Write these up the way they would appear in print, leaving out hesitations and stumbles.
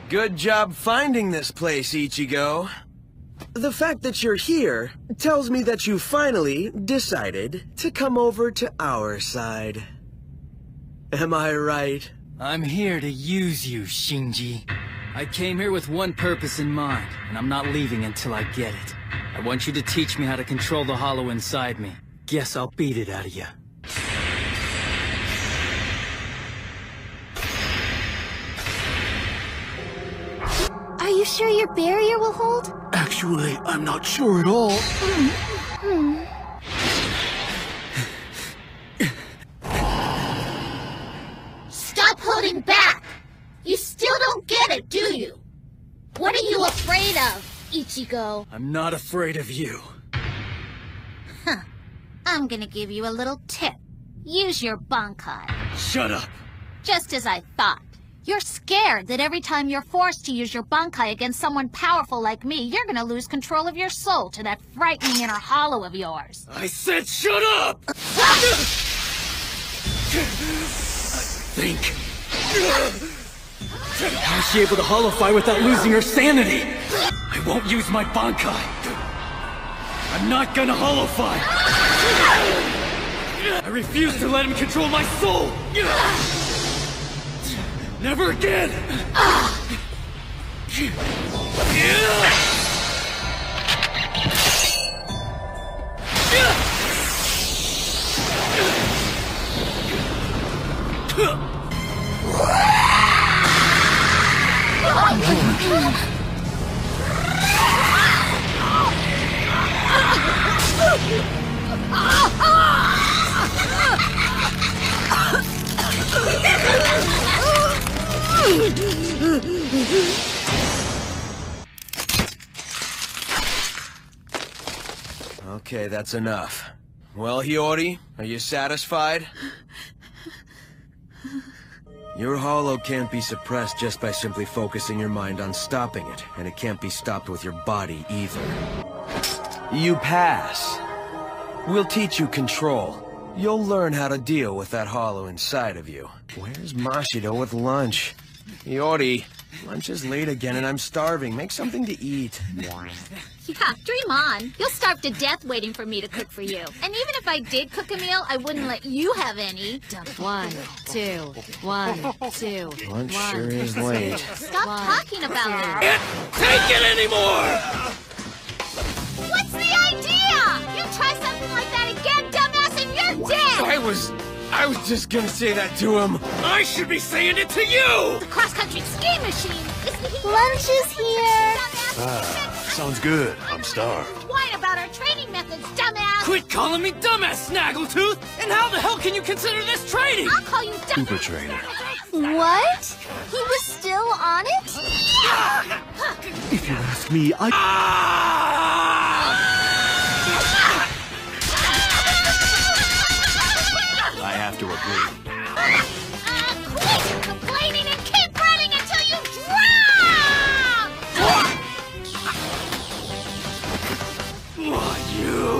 Good job finding this place, Ichigo. The fact that you're here tells me that you finally decided to come over to our side. Am I right? I'm here to use you, Shinji. I came here with one purpose in mind, and I'm not leaving until I get it. I want you to teach me how to control the hollow inside me. Guess I'll beat it out of you. Are you sure your barrier will hold? Actually, I'm not sure at all. Stop holding back! You still don't get it, do you? What are you afraid of, Ichigo? I'm not afraid of you. Huh. I'm gonna give you a little tip. Use your Bankai. Shut up! Just as I thought. You're scared that every time you're forced to use your Bankai against someone powerful like me, you're gonna lose control of your soul to that frightening inner hollow of yours. I said shut up! Think. How's she able to hollow-fly without losing her sanity? I won't use my Bankai. I'm not gonna hollow-fly. I refuse to let him control my soul. Never again! Okay, that's enough. Well, Hiyori, are you satisfied? Your hollow can't be suppressed just by simply focusing your mind on stopping it, and it can't be stopped with your body either. You pass. We'll teach you control. You'll learn how to deal with that hollow inside of you. Where's Mashido with lunch? Hiyori, lunch is late again and I'm starving. Make something to eat. Yeah, dream on. You'll starve to death waiting for me to cook for you. And even if I did cook a meal, I wouldn't let you have any. 1, 2, 1, 2. Lunch sure is late. Stop talking about it. Can't take it anymore! What's the idea? You try something like that again, dumbass, and you're dead! I was just gonna say that to him. I should be saying it to you! The cross-country ski machine is the Lunch is here. Sounds good. I'm starved. Whine about our training methods, dumbass! Quit calling me dumbass, Snaggletooth! And how the hell can you consider this training? I'll call you dumbass. Super trainer. What? He was still on it? If you ask me, I have to agree. Quit complaining and keep running until you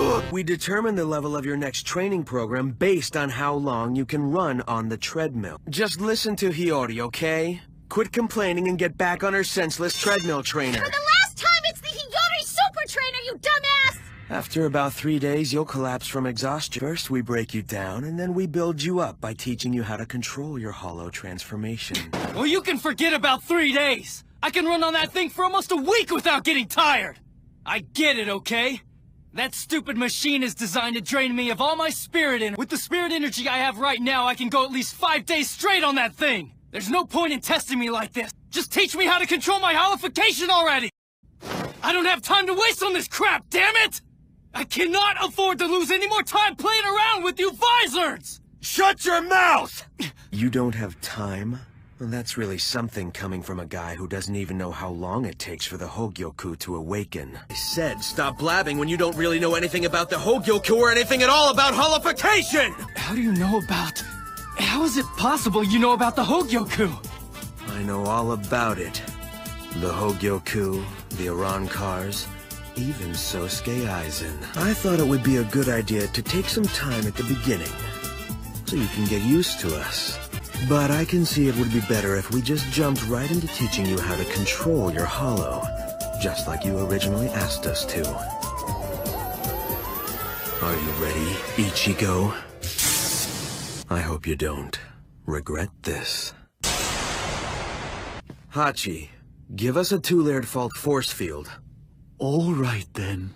drown! We determine the level of your next training program based on how long you can run on the treadmill. Just listen to Hiyori, okay? Quit complaining and get back on her senseless treadmill trainer. For the last time, it's the Hiyori Super Trainer, you dumbass! After about 3 days, you'll collapse from exhaustion. First, we break you down, and then we build you up by teaching you how to control your hollow transformation. Well, you can forget about 3 days. I can run on that thing for almost a week without getting tired. I get it, okay? That stupid machine is designed to drain me of all my spirit energy. With the spirit energy I have right now, I can go at least 5 days straight on that thing. There's no point in testing me like this. Just teach me how to control my hollification already. I don't have time to waste on this crap, damn it! I cannot afford to lose any more time playing around with you Vizards! Shut your mouth! You don't have time? Well, that's really something coming from a guy who doesn't even know how long it takes for the Hogyoku to awaken. I said stop blabbing when you don't really know anything about the Hogyoku or anything at all about hollification! How do you know about... How is it possible you know about the Hogyoku? I know all about it. The Hogyoku, the Arankars, even Sosuke Aizen. I thought it would be a good idea to take some time at the beginning, so you can get used to us. But I can see it would be better if we just jumped right into teaching you how to control your hollow, just like you originally asked us to. Are you ready, Ichigo? I hope you don't regret this. Hachi, give us a two-layered fault force field. All right, then.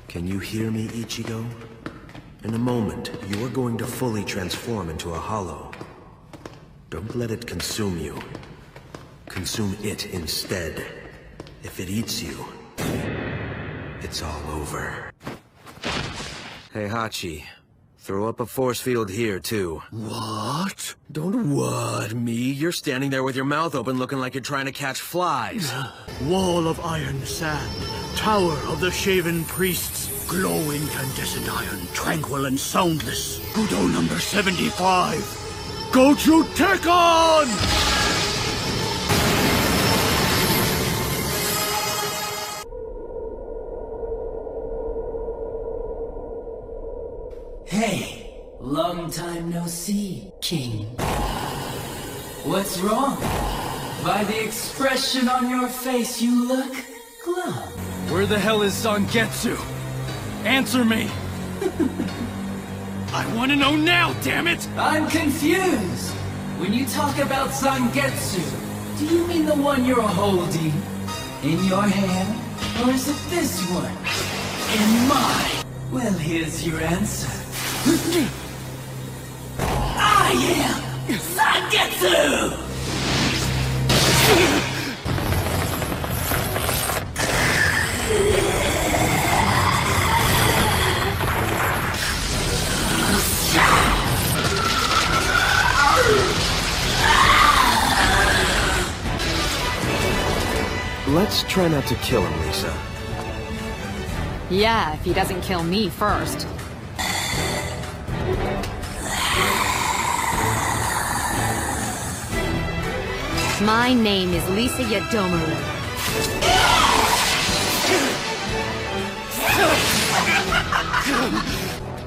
Can you hear me, Ichigo? In a moment, you are going to fully transform into a hollow. Don't let it consume you. Consume it instead. If it eats you, it's all over. Hey, Hachi. Throw up a force field here, too. What? Don't what me. You're standing there with your mouth open looking like you're trying to catch flies. Wall of iron sand. Tower of the shaven priests. Glowing incandescent iron. Tranquil and soundless. Kudo number 75. Gochu Tekkon! Hey, long time no see, King. What's wrong? By the expression on your face, you look glum. Where the hell is Zangetsu? Answer me! I want to know now, damn it! I'm confused. When you talk about Zangetsu, do you mean the one you're holding in your hand? Or is it this one? In mine? Well, here's your answer. I am Zangetsu! Let's try not to kill him, Lisa. Yeah, if he doesn't kill me first. My name is Lisa Yadomaru.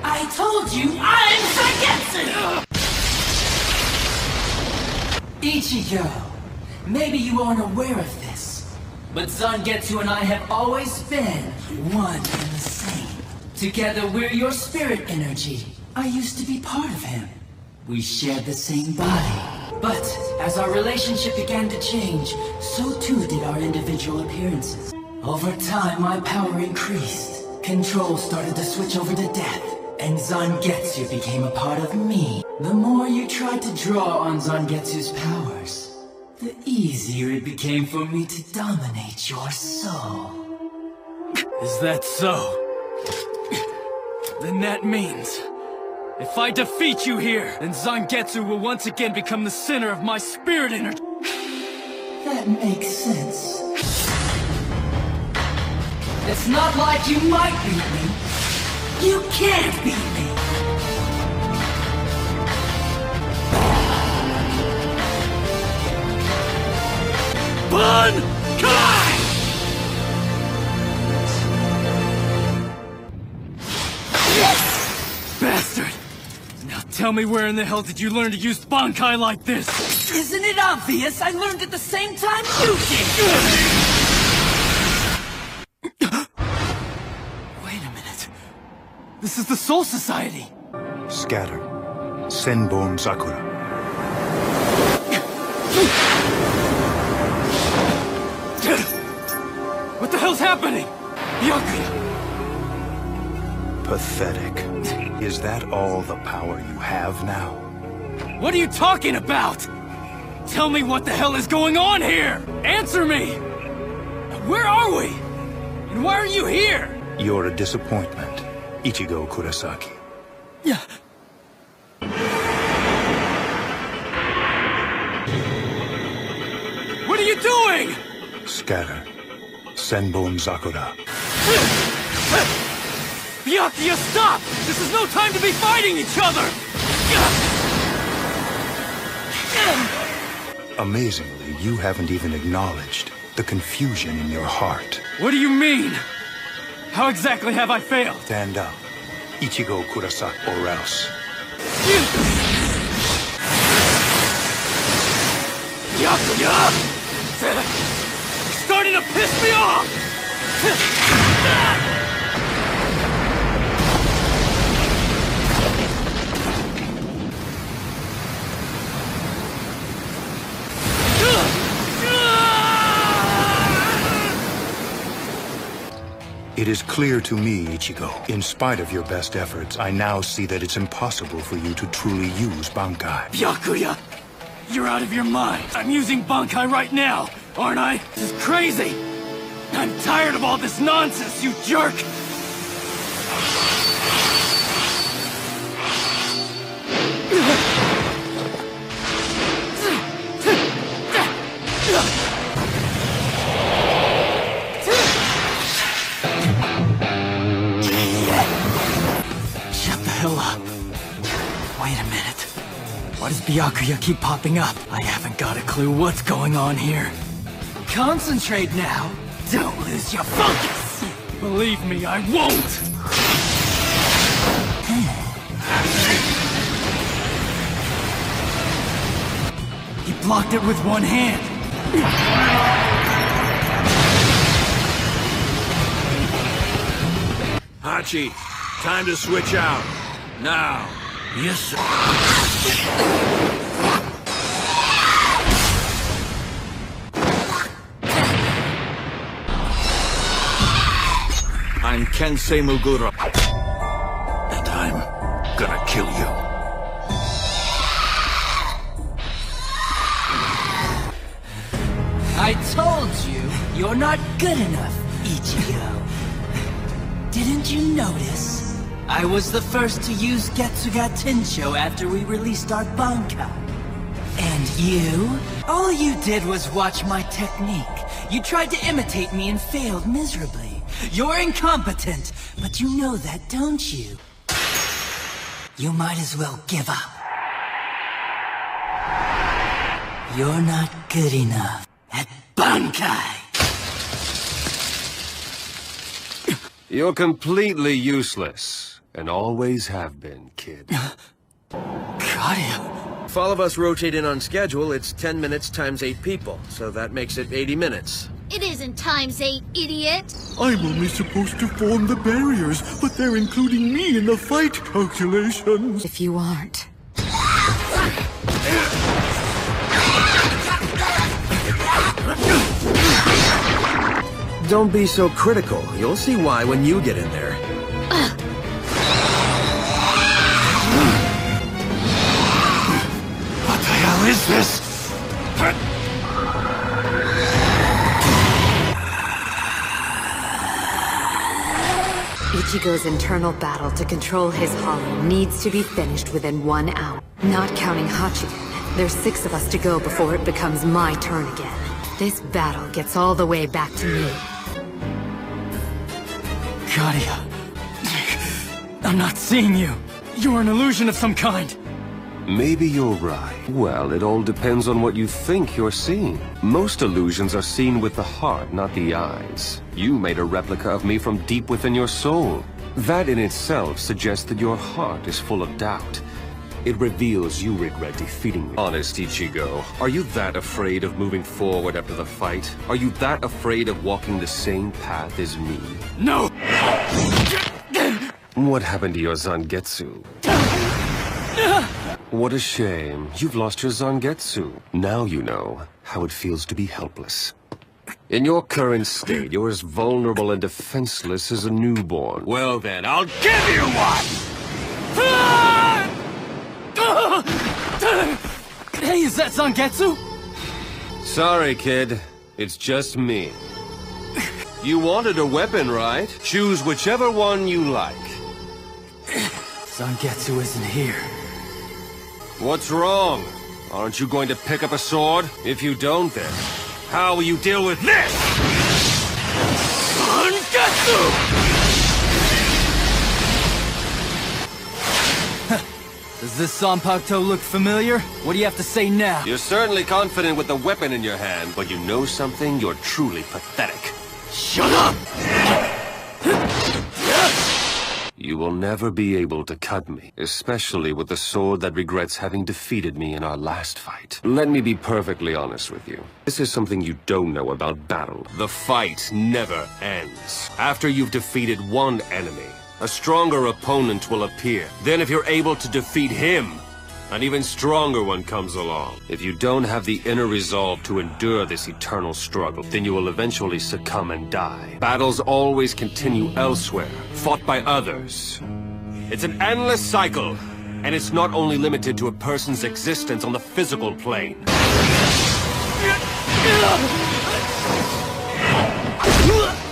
I told you I'm Zangetsu! Ichigo, maybe you aren't aware of this, but Zangetsu and I have always been one and the same. Together we're your spirit energy. I used to be part of him. We shared the same body. But as our relationship began to change, so too did our individual appearances. Over time, my power increased. Control started to switch over to death, and Zangetsu became a part of me. The more you tried to draw on Zangetsu's powers, the easier it became for me to dominate your soul. Is that so? Then that means if I defeat you here, then Zangetsu will once again become the center of my spirit energy. That makes sense. It's not like you might beat me. You can't beat me. Bankai! Bastard! Now tell me, where in the hell did you learn to use Bankai like this? Isn't it obvious? I learned at the same time you did! Wait a minute. This is the Soul Society! Scatter. Senbon Sakura. What the hell's happening? Byakuya! Pathetic. Is that all the power you have now? What are you talking about? Tell me what the hell is going on here! Answer me! Where are we? And why are you here? You're a disappointment, Ichigo Kurosaki. Yeah. What are you doing? Scatter. Senbon Sakura. Byakuya, stop! This is no time to be fighting each other! Amazingly, you haven't even acknowledged the confusion in your heart. What do you mean? How exactly have I failed? Stand up. Ichigo Kurasa, or else. Starting to piss me off! It is clear to me, Ichigo. In spite of your best efforts, I now see that it's impossible for you to truly use Bankai. Byakuya! You're out of your mind! I'm using Bankai right now, aren't I? This is crazy! I'm tired of all this nonsense, you jerk! Shut the hell up. Wait a minute. Why does Byakuya keep popping up? I haven't got a clue what's going on here. Concentrate now. Don't lose your focus. Believe me, I won't. He blocked it with one hand. Hachi, time to switch out. Now. Yes, sir. I'm Kensei Muguro. And I'm gonna kill you. I told you, you're not good enough, Ichigo. Didn't you notice? I was the first to use Getsuga Tensho after we released our Bankai. And you? All you did was watch my technique. You tried to imitate me and failed miserably. You're incompetent, but you know that, don't you? You might as well give up. You're not good enough at Bankai. You're completely useless, and always have been, kid. Got him. If all of us rotate in on schedule, it's 10 minutes times 8 people, so that makes it 80 minutes. It isn't times 8, idiot. I'm only supposed to form the barriers, but they're including me in the fight calculations. If you aren't. Don't be so critical. You'll see why when you get in there. What the hell is this? Ichigo's internal battle to control his hollow needs to be finished within 1 hour. Not counting Hachigen, there's 6 of us to go before it becomes my turn again. This battle gets all the way back to me. Kadia. I'm not seeing you. You're an illusion of some kind. Maybe you're right. Well, it all depends on what you think you're seeing. Most illusions are seen with the heart, not the eyes. You made a replica of me from deep within your soul. That in itself suggests that your heart is full of doubt. It reveals you regret defeating me. Honest, Ichigo, are you that afraid of moving forward after the fight? Are you that afraid of walking the same path as me? No! What happened to your Zangetsu? What a shame. You've lost your Zangetsu. Now you know how it feels to be helpless. In your current state, you're as vulnerable and defenseless as a newborn. Well then, I'll give you one! Hey, is that Zangetsu? Sorry, kid. It's just me. You wanted a weapon, right? Choose whichever one you like. Zangetsu isn't here. What's wrong? Aren't you going to pick up a sword? If you don't, then how will you deal with this? Zangetsu! Does this Zanpakuto look familiar? What do you have to say now? You're certainly confident with the weapon in your hand, but you know something? You're truly pathetic. Shut up! You will will never be able to cut me, especially with the sword that regrets having defeated me in our last fight. Let me be perfectly honest with you. This is something you don't know about battle. The fight never ends. After you've defeated one enemy, a stronger opponent will appear. Then if you're able to defeat him, an even stronger one comes along. If you don't have the inner resolve to endure this eternal struggle, then you will eventually succumb and die. Battles always continue elsewhere, fought by others. It's an endless cycle, and it's not only limited to a person's existence on the physical plane.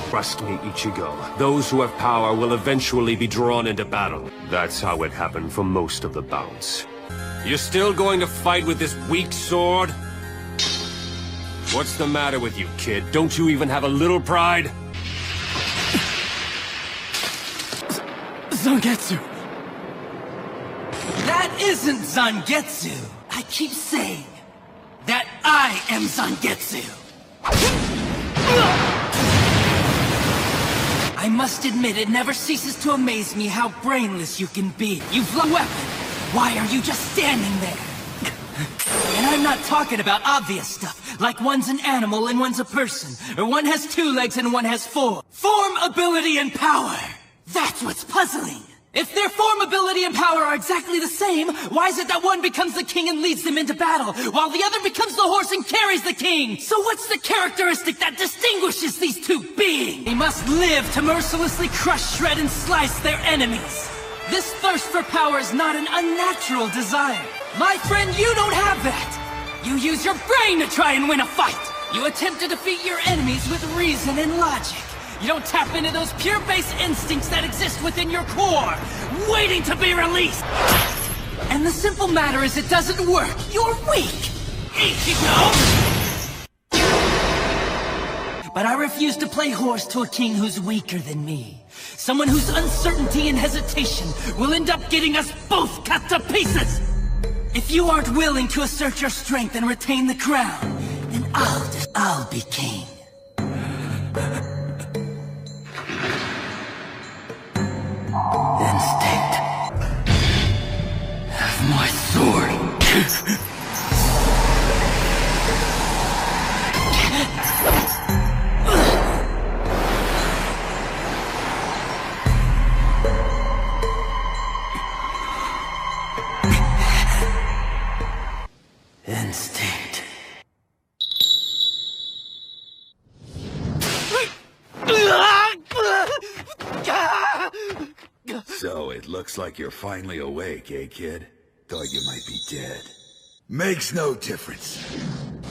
Trust me, Ichigo. Those who have power will eventually be drawn into battle. That's how it happened for most of the bouts. You're still going to fight with this weak sword? What's the matter with you, kid? Don't you even have a little pride? Zangetsu! That isn't Zangetsu! I keep saying that I am Zangetsu! I must admit, it never ceases to amaze me how brainless you can be. You've lost a weapon. Why are you just standing there? And I'm not talking about obvious stuff, like one's an animal and one's a person, or one has 2 legs and one has 4. Form, ability, and power! That's what's puzzling! If their form, ability, and power are exactly the same, why is it that one becomes the king and leads them into battle, while the other becomes the horse and carries the king? So what's the characteristic that distinguishes these 2 beings? They must live to mercilessly crush, shred, and slice their enemies. This thirst for power is not an unnatural desire. My friend, you don't have that! You use your brain to try and win a fight! You attempt to defeat your enemies with reason and logic. You don't tap into those pure base instincts that exist within your core, waiting to be released! And the simple matter is it doesn't work. You're weak! Ichigo! But I refuse to play horse to a king who's weaker than me. Someone whose uncertainty and hesitation will end up getting us both cut to pieces! If you aren't willing to assert your strength and retain the crown, then I'll be king. Instinct. Have my sword. Instinct. So it looks like you're finally awake, eh, kid? Thought you might be dead. Makes no difference.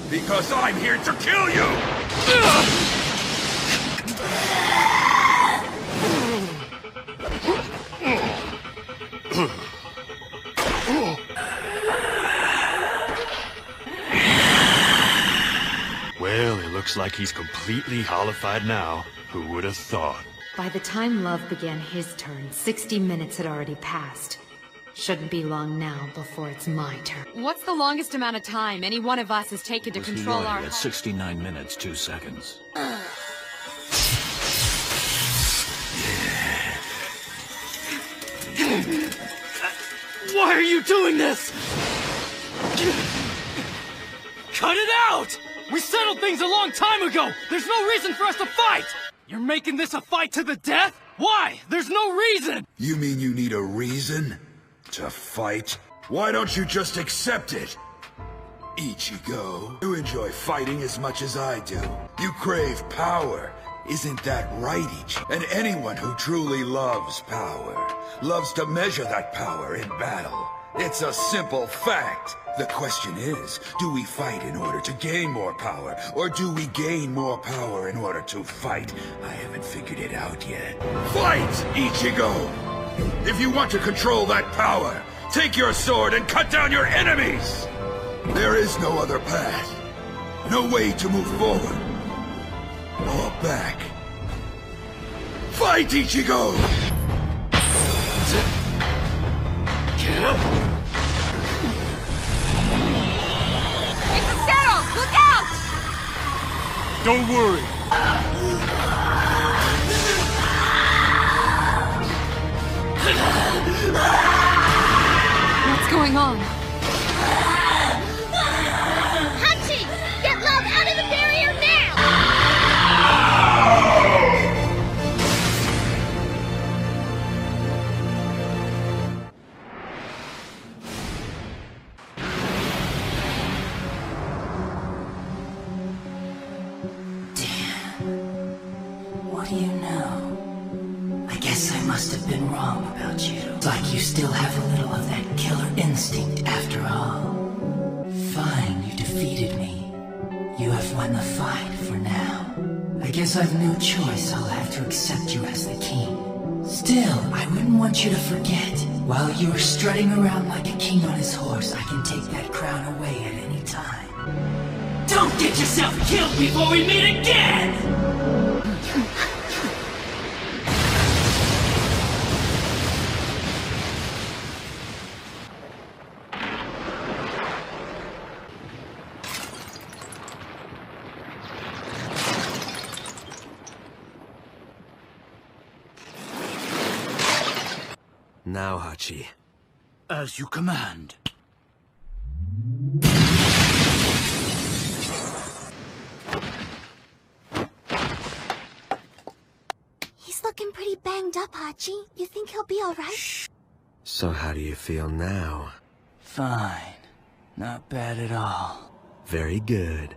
Because I'm here to kill you! Well, it looks like he's completely hollified now. Who would have thought? By the time Love began his turn, 60 minutes had already passed. Shouldn't be long now before it's my turn. What's the longest amount of time any one of us has taken to control Hiyori our... at 69 minutes, 2 seconds. Why are you doing this? Cut it out! We settled things a long time ago! There's no reason for us to fight! You're making this a fight to the death? Why? There's no reason! You mean you need a reason to fight? Why don't you just accept it? Ichigo, you enjoy fighting as much as I do. You crave power. Isn't that right, Ichigo? And anyone who truly loves power loves to measure that power in battle. It's a simple fact. The question is, do we fight in order to gain more power, or do we gain more power in order to fight? I haven't figured it out yet. Fight, Ichigo! If you want to control that power, take your sword and cut down your enemies! There is no other path. No way to move forward. Or back. Fight, Ichigo! Look out! Don't worry. must have been wrong about you. Like you still have a little of that killer instinct after all. Fine, you defeated me. You have won the fight for now. I guess I've no choice. I'll have to accept you as the king. Still, I wouldn't want you to forget. While you're strutting around like a king on his horse, I can take that crown away at any time. Don't get yourself killed before we meet again! Now, Hachi. As you command. He's looking pretty banged up, Hachi. You think he'll be alright? So how do you feel now? Fine. Not bad at all. Very good.